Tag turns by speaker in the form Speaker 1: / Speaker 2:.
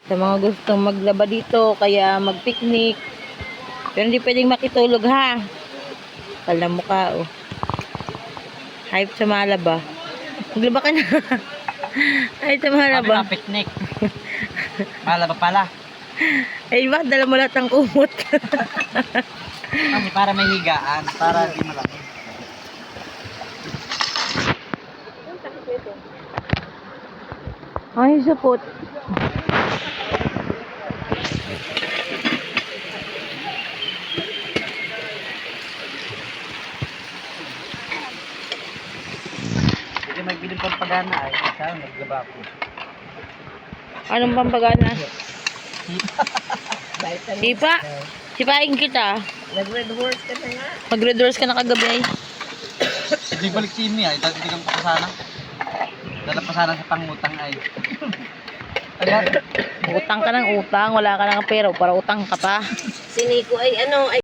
Speaker 1: Sa mga gustong maglaba dito, kaya mag-picnic. Pero hindi pwedeng makitulog ha. Kala mo ka, oh. Hype sa malaba. Maglaba ka na. Hype sa malaba.
Speaker 2: Sabi picnic. Malaba pala.
Speaker 1: Ay, bakit dala mo lahat ng kumot?
Speaker 2: Kasi para may higaan, para di malamig.
Speaker 1: Ay, supot.
Speaker 2: Hindi magbiling pampagana ay. Sana naglaba ko.
Speaker 1: Anong pampagana? Sipa? Sipain kita.
Speaker 3: Nag-red horse ka na nga.
Speaker 1: Mag-red doors ka na kagabi.
Speaker 2: Hindi balik si Imi ay. Tatitigam pa sana. Dala pa sana sa pangutang ay.
Speaker 1: Utang ka ng utang. Wala ka ng pera. Para utang ka pa.
Speaker 3: Si Nico ay ano, ay